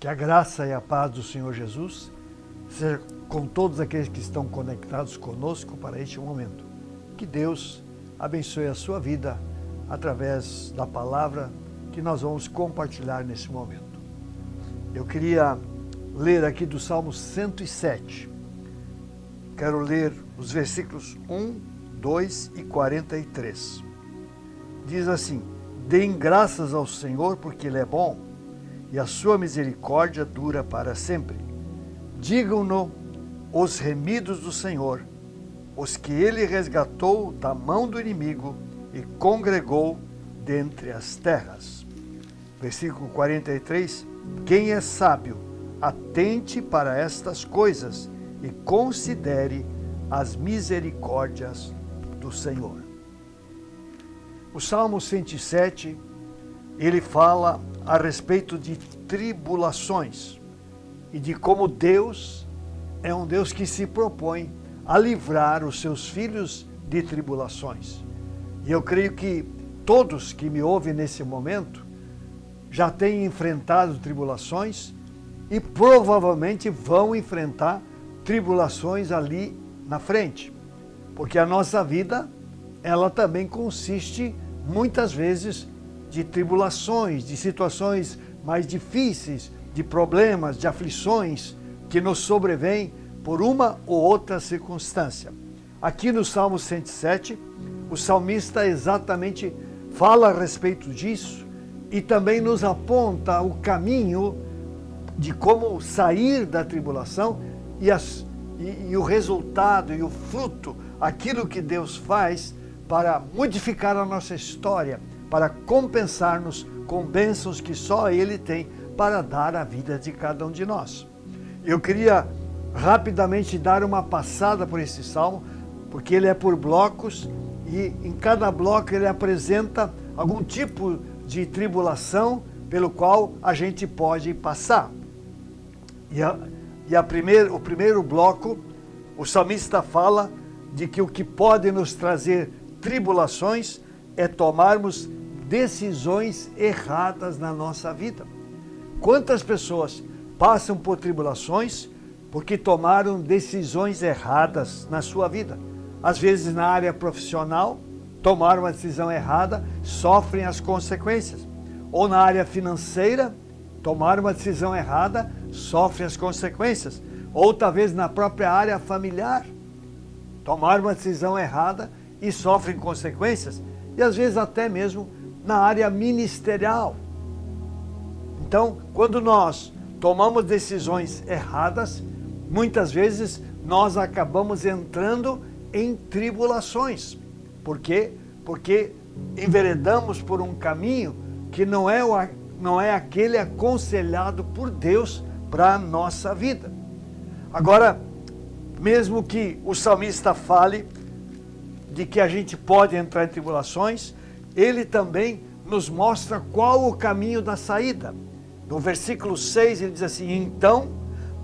Que a graça e a paz do Senhor Jesus seja com todos aqueles que estão conectados conosco para este momento. Que Deus abençoe a sua vida através da palavra que nós vamos compartilhar nesse momento. Eu queria ler aqui do Salmo 107. Quero ler os versículos 1, 2 e 43. Diz assim: Deem graças ao Senhor porque Ele é bom e a sua misericórdia dura para sempre. Digam-no os remidos do Senhor, os que Ele resgatou da mão do inimigo e congregou dentre as terras. Versículo 43. Quem é sábio, atente para estas coisas e considere as misericórdias do Senhor. O Salmo 107, ele fala a respeito de tribulações e de como Deus é um Deus que se propõe a livrar os seus filhos de tribulações. E eu creio que todos que me ouvem nesse momento já têm enfrentado tribulações e provavelmente vão enfrentar tribulações ali na frente. Porque a nossa vida, ela também consiste muitas vezes de tribulações, de situações mais difíceis, de problemas, de aflições que nos sobrevêm por uma ou outra circunstância. Aqui no Salmo 107, o salmista exatamente fala a respeito disso e também nos aponta o caminho de como sair da tribulação e o resultado e o fruto, aquilo que Deus faz para modificar a nossa história, para compensar-nos com bênçãos que só Ele tem para dar à vida de cada um de nós. Eu queria rapidamente dar uma passada por esse salmo, porque ele é por blocos e em cada bloco ele apresenta algum tipo de tribulação pelo qual a gente pode passar. O primeiro bloco, o salmista fala de que o que pode nos trazer tribulações é tomarmos decisões erradas na nossa vida. Quantas pessoas passam por tribulações porque tomaram decisões erradas na sua vida? Às vezes na área profissional, tomaram uma decisão errada, sofrem as consequências. Ou na área financeira, tomaram uma decisão errada, sofrem as consequências. Ou talvez na própria área familiar, tomaram uma decisão errada e sofrem consequências. E às vezes até mesmo na área ministerial. Então, quando nós tomamos decisões erradas, muitas vezes nós acabamos entrando em tribulações. Por quê? Porque enveredamos por um caminho que não é aquele aconselhado por Deus para a nossa vida. Agora, mesmo que o salmista fale de que a gente pode entrar em tribulações, ele também nos mostra qual o caminho da saída. No versículo 6 ele diz assim: Então,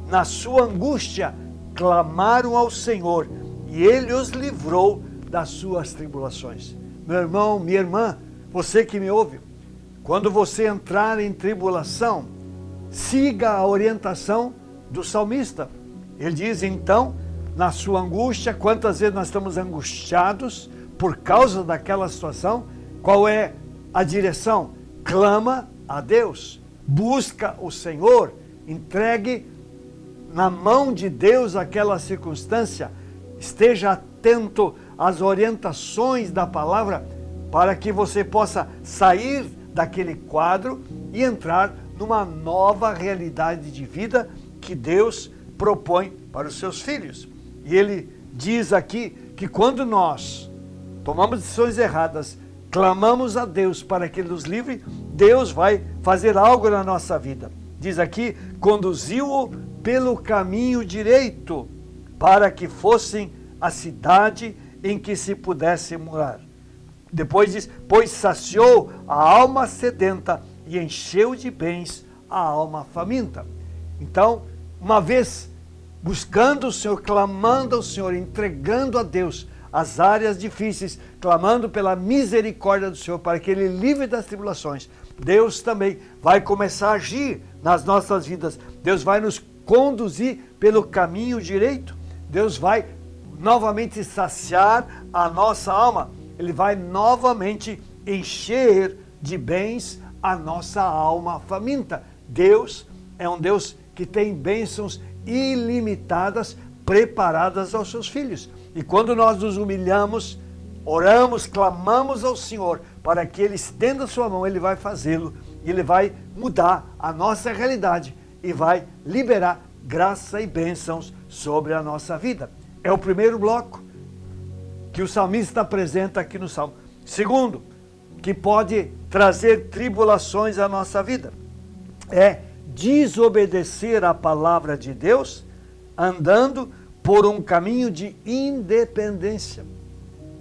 na sua angústia, clamaram ao Senhor e Ele os livrou das suas tribulações. Meu irmão, minha irmã, você que me ouve, quando você entrar em tribulação, siga a orientação do salmista. Ele diz, então, na sua angústia, quantas vezes nós estamos angustiados por causa daquela situação, qual é a direção? Clama a Deus, busca o Senhor, entregue na mão de Deus aquela circunstância, esteja atento às orientações da palavra para que você possa sair daquele quadro e entrar numa nova realidade de vida que Deus propõe para os seus filhos. E ele diz aqui que quando nós tomamos decisões erradas, clamamos a Deus para que Ele nos livre, Deus vai fazer algo na nossa vida. Diz aqui, conduziu-o pelo caminho direito, para que fossem a cidade em que se pudesse morar. Depois diz, pois saciou a alma sedenta e encheu de bens a alma faminta. Então, uma vez buscando o Senhor, clamando ao Senhor, entregando a Deus as áreas difíceis, clamando pela misericórdia do Senhor para que Ele livre das tribulações, Deus também vai começar a agir nas nossas vidas. Deus vai nos conduzir pelo caminho direito. Deus vai novamente saciar a nossa alma. Ele vai novamente encher de bens a nossa alma faminta. Deus é um Deus que tem bênçãos ilimitadas preparadas aos seus filhos. E quando nós nos humilhamos, oramos, clamamos ao Senhor para que Ele estenda a sua mão, Ele vai fazê-lo. E Ele vai mudar a nossa realidade e vai liberar graça e bênçãos sobre a nossa vida. É o primeiro bloco que o salmista apresenta aqui no Salmo. Segundo, que pode trazer tribulações à nossa vida, é desobedecer a palavra de Deus, andando por um caminho de independência.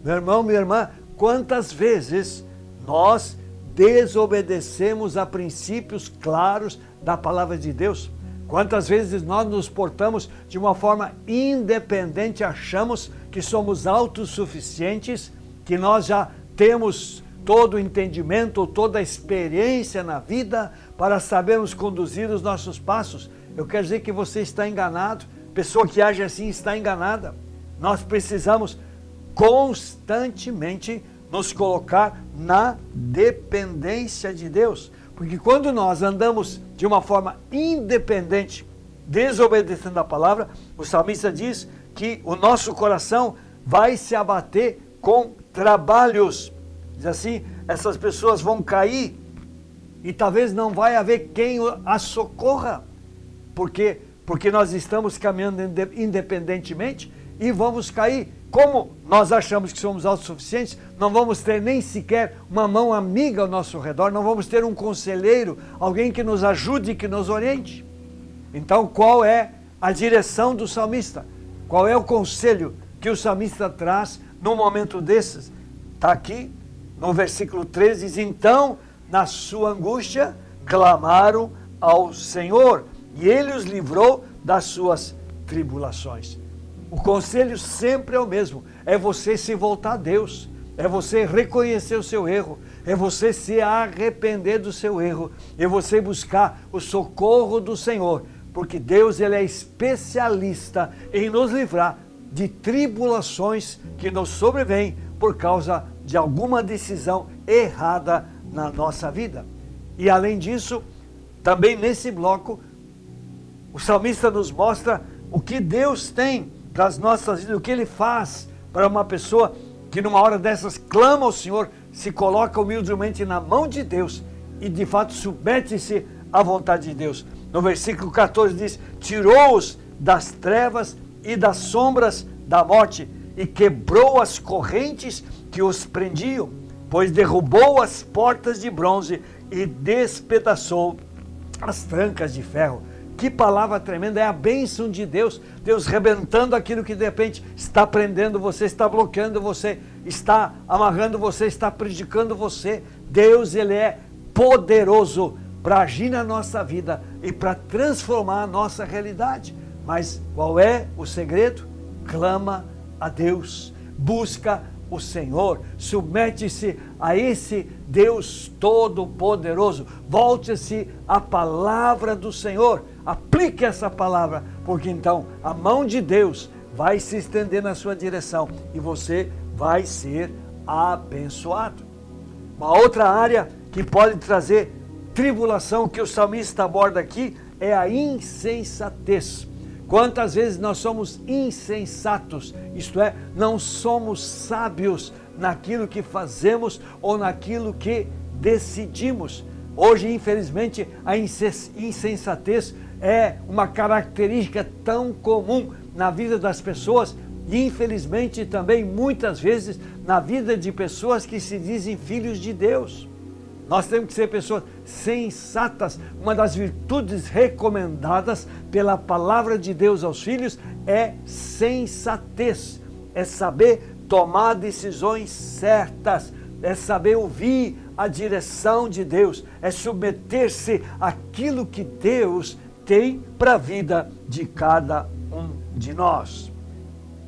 Meu irmão, minha irmã, quantas vezes nós desobedecemos a princípios claros da palavra de Deus? Quantas vezes nós nos portamos de uma forma independente, achamos que somos autossuficientes, que nós já temos todo o entendimento, toda a experiência na vida para sabermos conduzir os nossos passos? Eu quero dizer que você está enganado. Pessoa que age assim está enganada. Nós precisamos constantemente nos colocar na dependência de Deus. Porque quando nós andamos de uma forma independente, desobedecendo a palavra, o salmista diz que o nosso coração vai se abater com trabalhos. Diz assim, essas pessoas vão cair e talvez não vai haver quem as socorra. Porque nós estamos caminhando independentemente e vamos cair. Como nós achamos que somos autossuficientes, não vamos ter nem sequer uma mão amiga ao nosso redor, não vamos ter um conselheiro, alguém que nos ajude, que nos oriente. Então, qual é a direção do salmista? Qual é o conselho que o salmista traz num momento desses? Está aqui no versículo 13, diz: então, na sua angústia, clamaram ao Senhor, e Ele os livrou das suas tribulações. O conselho sempre é o mesmo, é você se voltar a Deus, é você reconhecer o seu erro, é você se arrepender do seu erro, é você buscar o socorro do Senhor, porque Deus, Ele é especialista em nos livrar de tribulações que nos sobrevêm por causa de alguma decisão errada na nossa vida. E além disso, também nesse bloco, o salmista nos mostra o que Deus tem para as nossas vidas, o que Ele faz para uma pessoa que numa hora dessas clama ao Senhor, se coloca humildemente na mão de Deus e de fato submete-se à vontade de Deus. No versículo 14 diz: tirou-os das trevas e das sombras da morte e quebrou as correntes que os prendiam, pois derrubou as portas de bronze e despedaçou as trancas de ferro. Que palavra tremenda, é a bênção de Deus, Deus rebentando aquilo que de repente está prendendo você, está bloqueando você, está amarrando você, está prejudicando você. Deus, Ele é poderoso para agir na nossa vida e para transformar a nossa realidade. Mas qual é o segredo? Clama a Deus, busca o Senhor, submete-se a esse Deus Todo-Poderoso, volte-se à palavra do Senhor, aplique essa palavra, porque então a mão de Deus vai se estender na sua direção e você vai ser abençoado. Uma outra área que pode trazer tribulação que o salmista aborda aqui é a insensatez. Quantas vezes nós somos insensatos, isto é, não somos sábios naquilo que fazemos ou naquilo que decidimos. Hoje, infelizmente, a insensatez é uma característica tão comum na vida das pessoas e, infelizmente, também muitas vezes na vida de pessoas que se dizem filhos de Deus. Nós temos que ser pessoas sensatas. Uma das virtudes recomendadas pela palavra de Deus aos filhos é sensatez. É saber tomar decisões certas, é saber ouvir a direção de Deus, é submeter-se àquilo que Deus tem para a vida de cada um de nós.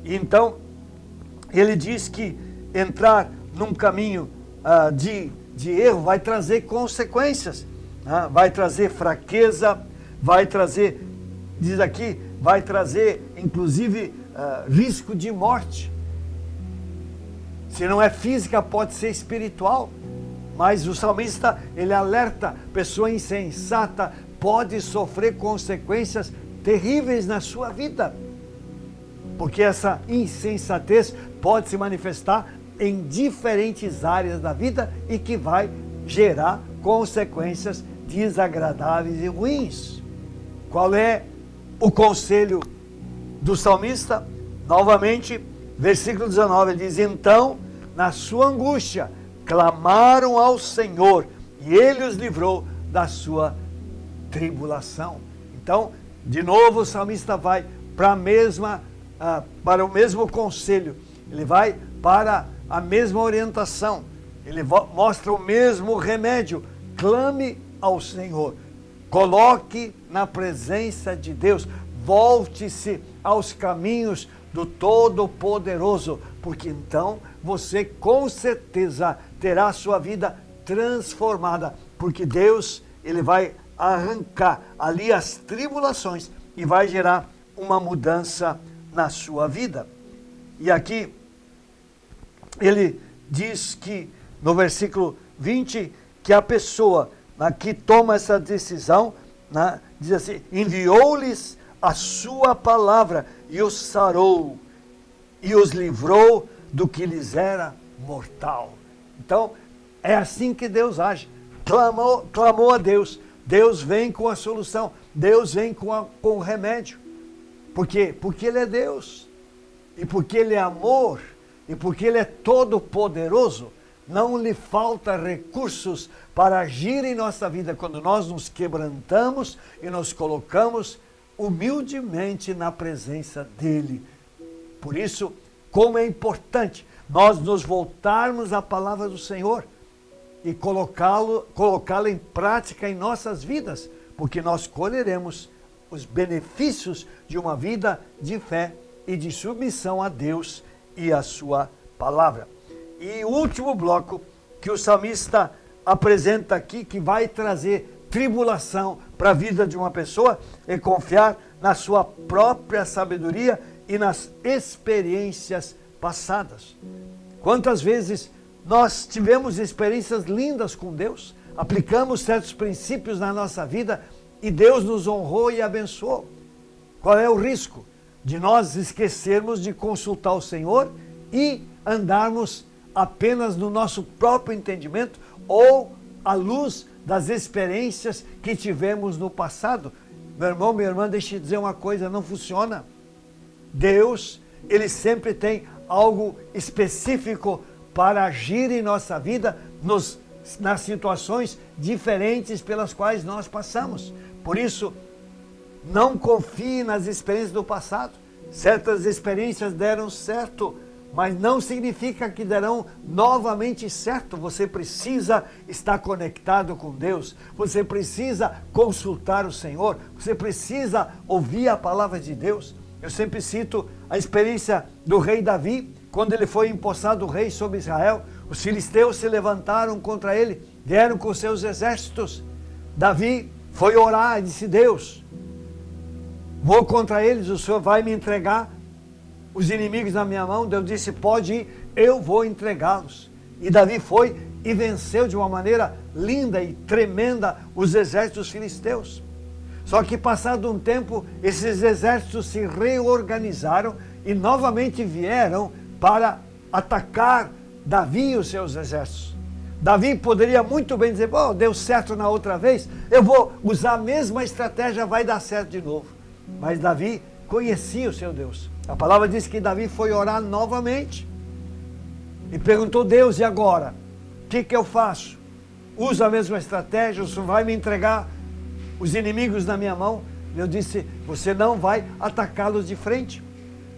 Então, ele diz que entrar num caminho de erro vai trazer consequências, vai trazer fraqueza, vai trazer, diz aqui, vai trazer inclusive risco de morte. Se não é física, pode ser espiritual. Mas o salmista, ele alerta, pessoa insensata pode sofrer consequências terríveis na sua vida. Porque essa insensatez pode se manifestar em diferentes áreas da vida e que vai gerar consequências desagradáveis e ruins. Qual é o conselho do salmista? Novamente, versículo 19, ele diz: então, na sua angústia, clamaram ao Senhor, e Ele os livrou da sua tribulação. Então, de novo, o salmista vai para o mesmo conselho, ele vai para a mesma orientação, ele mostra o mesmo remédio: clame ao Senhor, coloque na presença de Deus, volte-se aos caminhos do Todo-Poderoso, porque então você com certeza terá a sua vida transformada, porque Deus, ele vai arrancar ali as tribulações e vai gerar uma mudança na sua vida. E aqui ele diz que no versículo 20, que a pessoa que toma essa decisão, diz assim: enviou-lhes a sua palavra e os sarou e os livrou do que lhes era mortal. Então, é assim que Deus age. Clamou a Deus, Deus vem com a solução, Deus vem com o remédio. Por quê? Porque Ele é Deus, e porque Ele é amor, e porque Ele é todo-poderoso. Não lhe falta recursos para agir em nossa vida quando nós nos quebrantamos e nos colocamos humildemente na presença dEle. Por isso, como é importante nós nos voltarmos à palavra do Senhor e colocá-la em prática em nossas vidas, porque nós colheremos os benefícios de uma vida de fé e de submissão a Deus e a sua palavra. E o último bloco que o salmista apresenta aqui, que vai trazer tribulação para a vida de uma pessoa, é confiar na sua própria sabedoria e nas experiências passadas. Quantas vezes nós tivemos experiências lindas com Deus, aplicamos certos princípios na nossa vida e Deus nos honrou e abençoou. Qual é o risco? De nós esquecermos de consultar o Senhor e andarmos apenas no nosso próprio entendimento ou à luz das experiências que tivemos no passado. Meu irmão, minha irmã, deixa eu dizer uma coisa, não funciona. Deus, Ele sempre tem algo específico para agir em nossa vida nas situações diferentes pelas quais nós passamos. Por isso, não confie nas experiências do passado. Certas experiências deram certo, mas não significa que darão novamente certo. Você precisa estar conectado com Deus, você precisa consultar o Senhor, você precisa ouvir a palavra de Deus. Eu sempre cito a experiência do rei Davi, quando ele foi empossado rei sobre Israel. Os filisteus se levantaram contra ele, vieram com seus exércitos. Davi foi orar e disse: Deus, vou contra eles, o Senhor vai me entregar os inimigos na minha mão? Deus disse: pode ir, eu vou entregá-los. E Davi foi e venceu de uma maneira linda e tremenda os exércitos filisteus. Só que passado um tempo, esses exércitos se reorganizaram e novamente vieram para atacar Davi e os seus exércitos. Davi poderia muito bem dizer: bom, deu certo na outra vez, eu vou usar a mesma estratégia, vai dar certo de novo. Mas Davi conhecia o seu Deus. A palavra diz que Davi foi orar novamente e perguntou: Deus, e agora? O que eu faço? Uso a mesma estratégia? O Senhor vai me entregar os inimigos na minha mão? Deus disse: você não vai atacá-los de frente.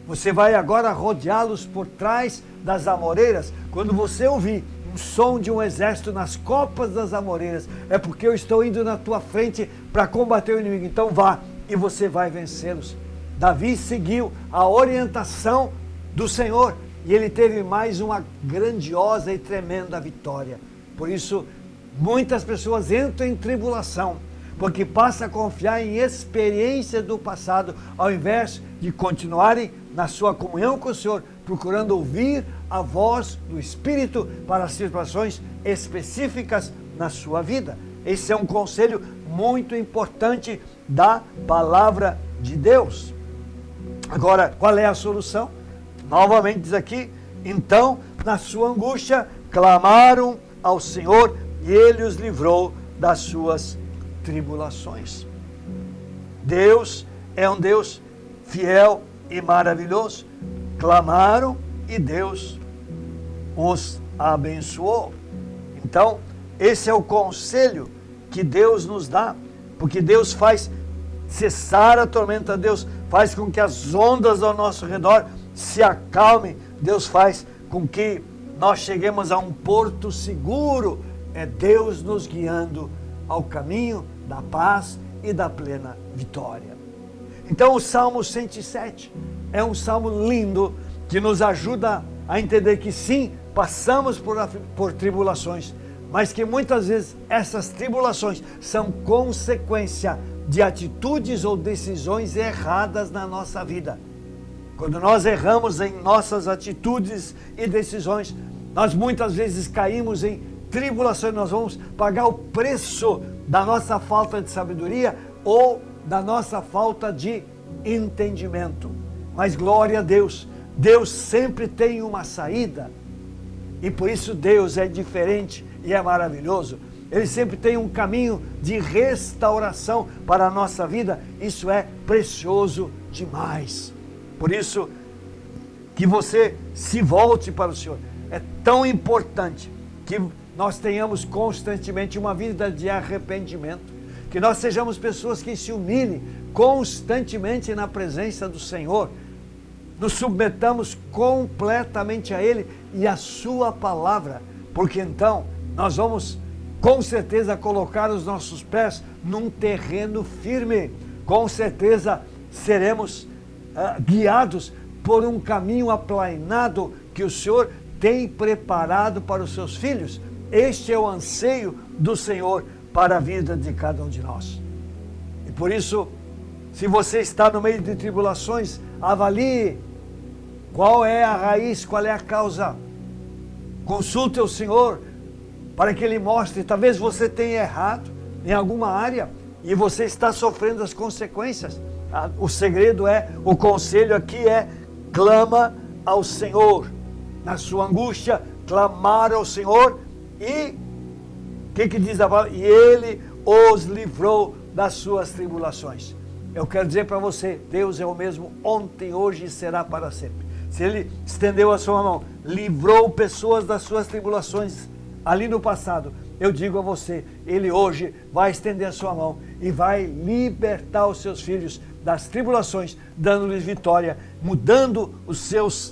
Você vai agora rodeá-los por trás das amoreiras. Quando você ouvir um som de um exército nas copas das amoreiras, é porque eu estou indo na tua frente para combater o inimigo. Então vá e você vai vencê-los. Davi seguiu a orientação do Senhor e ele teve mais uma grandiosa e tremenda vitória. Por isso, muitas pessoas entram em tribulação, porque passa a confiar em experiências do passado, ao invés de continuarem na sua comunhão com o Senhor, procurando ouvir a voz do Espírito para situações específicas na sua vida. Esse é um conselho muito importante da palavra de Deus. Agora, qual é a solução? Novamente diz aqui, então, na sua angústia, clamaram ao Senhor e Ele os livrou das suas tribulações. Deus é um Deus fiel e maravilhoso. Clamaram e Deus os abençoou. Então, esse é o conselho que Deus nos dá, porque Deus faz cessar a tormenta, Deus faz com que as ondas ao nosso redor se acalmem, Deus faz com que nós cheguemos a um porto seguro. É Deus nos guiando ao caminho da paz e da plena vitória. Então o Salmo 107 é um salmo lindo que nos ajuda a entender que sim, passamos por tribulações, mas que muitas vezes essas tribulações são consequência de atitudes ou decisões erradas na nossa vida. Quando nós erramos em nossas atitudes e decisões, nós muitas vezes caímos em tribulações, nós vamos pagar o preço da nossa falta de sabedoria ou da nossa falta de entendimento. Mas glória a Deus, Deus sempre tem uma saída, e por isso Deus é diferente e é maravilhoso. Ele sempre tem um caminho de restauração para a nossa vida. Isso é precioso demais. Por isso que você se volte para o Senhor. É tão importante que nós tenhamos constantemente uma vida de arrependimento, que nós sejamos pessoas que se humilhem constantemente na presença do Senhor, nos submetamos completamente a Ele e a Sua palavra, porque então nós vamos com certeza colocar os nossos pés num terreno firme, com certeza seremos guiados por um caminho aplainado que o Senhor tem preparado para os seus filhos. Este é o anseio do Senhor para a vida de cada um de nós. E por isso, se você está no meio de tribulações, avalie qual é a raiz, qual é a causa. Consulte o Senhor para que Ele mostre. Talvez você tenha errado em alguma área e você está sofrendo as consequências. O segredo o conselho aqui clama ao Senhor. Na sua angústia, clamar ao Senhor e o que diz a palavra? E Ele os livrou das suas tribulações. Eu quero dizer para você, Deus é o mesmo ontem, hoje e será para sempre. Se Ele estendeu a sua mão, livrou pessoas das suas tribulações ali no passado, eu digo a você, Ele hoje vai estender a sua mão e vai libertar os seus filhos das tribulações, dando-lhes vitória, mudando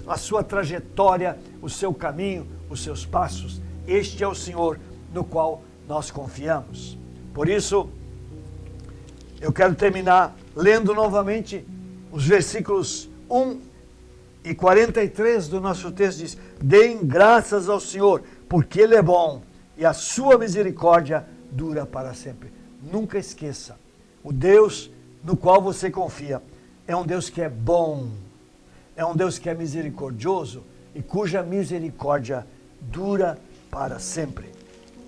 a sua trajetória, o seu caminho, os seus passos. Este é o Senhor no qual nós confiamos. Por isso, eu quero terminar lendo novamente os versículos 1 e 43 do nosso texto. Diz: deem graças ao Senhor, porque Ele é bom e a sua misericórdia dura para sempre. Nunca esqueça, o Deus no qual você confia é um Deus que é bom, é um Deus que é misericordioso e cuja misericórdia dura para sempre.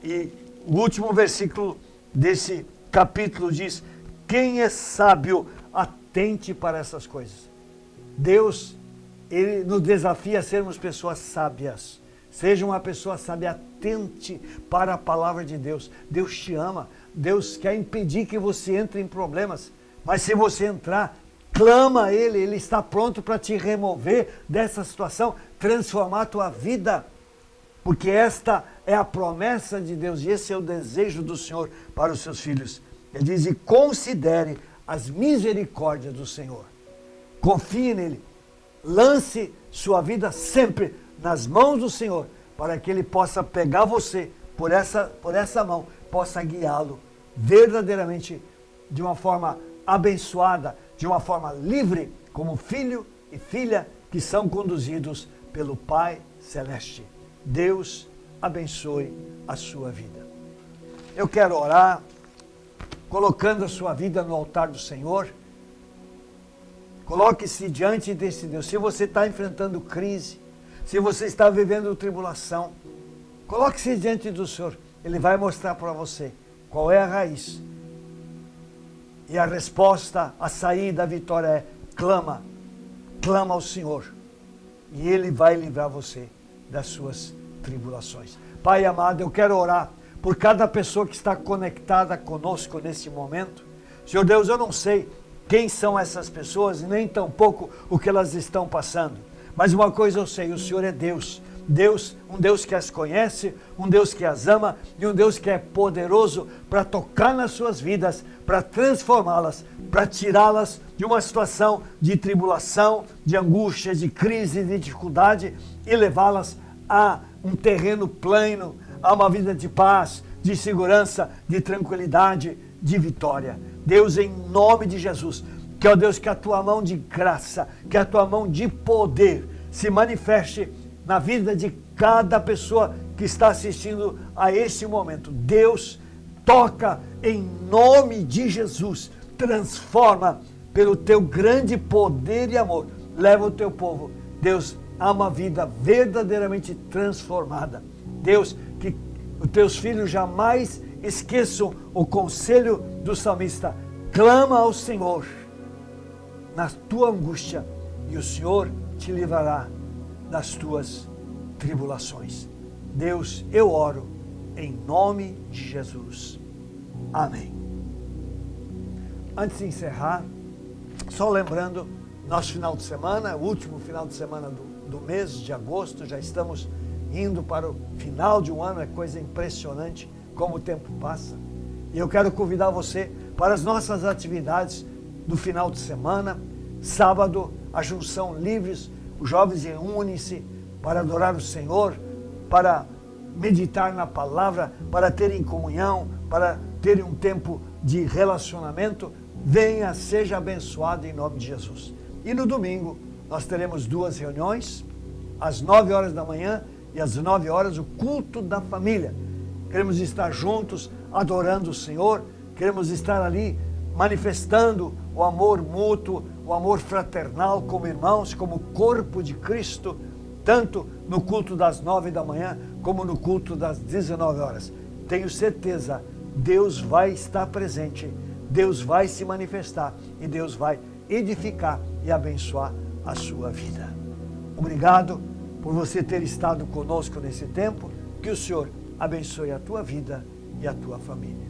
E o último versículo desse capítulo diz: quem é sábio, atente para essas coisas. Deus, Ele nos desafia a sermos pessoas sábias. Seja uma pessoa sábia, atente para a palavra de Deus. Deus te ama, Deus quer impedir que você entre em problemas, mas se você entrar, clama a Ele, Ele está pronto para te remover dessa situação, transformar a tua vida, porque esta é a promessa de Deus e esse é o desejo do Senhor para os seus filhos. Ele diz: e considere as misericórdias do Senhor. Confie nele, lance sua vida sempre nas mãos do Senhor, para que Ele possa pegar você por essa mão, possa guiá-lo verdadeiramente de uma forma abençoada, de uma forma livre, como filho e filha que são conduzidos pelo Pai Celeste. Deus abençoe a sua vida. Eu quero orar colocando a sua vida no altar do Senhor. Coloque-se diante desse Deus. Se você está enfrentando crise, se você está vivendo tribulação, coloque-se diante do Senhor. Ele vai mostrar para você qual é a raiz. E a resposta, a saída, a vitória é: clama, clama ao Senhor. E Ele vai livrar você das suas tribulações. Pai amado, eu quero orar por cada pessoa que está conectada conosco nesse momento. Senhor Deus, eu não sei quem são essas pessoas, nem tampouco o que elas estão passando. Mas uma coisa eu sei, o Senhor é Deus. Deus, um Deus que as conhece, um Deus que as ama e um Deus que é poderoso para tocar nas suas vidas, para transformá-las, para tirá-las de uma situação de tribulação, de angústia, de crise, de dificuldade e levá-las a um terreno plano, a uma vida de paz, de segurança, de tranquilidade, de vitória. Deus, em nome de Jesus, que ó Deus, que a tua mão de graça, que a tua mão de poder se manifeste na vida de cada pessoa que está assistindo a esse momento. Deus, toca em nome de Jesus, transforma pelo teu grande poder e amor, leva o teu povo, Deus, a uma vida verdadeiramente transformada. Deus, que os teus filhos jamais esqueçam o conselho do salmista: clama ao Senhor na tua angústia e o Senhor te livrará das tuas tribulações. Deus, eu oro em nome de Jesus. Amém. Antes de encerrar, só lembrando, nosso final de semana, o último final de semana do mês de agosto, já estamos indo para o final de um ano, é coisa impressionante como o tempo passa. E eu quero convidar você para as nossas atividades do final de semana. Sábado, a junção Livres, os jovens reúnem-se para adorar o Senhor, para meditar na palavra, para terem comunhão, para terem um tempo de relacionamento. Venha, seja abençoado em nome de Jesus. E no domingo, nós teremos 2 reuniões, às 9 horas da manhã e às 9 horas, o culto da família. Queremos estar juntos, adorando o Senhor, queremos estar ali manifestando o amor mútuo, o amor fraternal como irmãos, como corpo de Cristo, tanto no culto das 9 da manhã, como no culto das 19 horas. Tenho certeza, Deus vai estar presente, Deus vai se manifestar e Deus vai edificar e abençoar a sua vida. Obrigado por você ter estado conosco nesse tempo. Que o Senhor abençoe a tua vida e a tua família.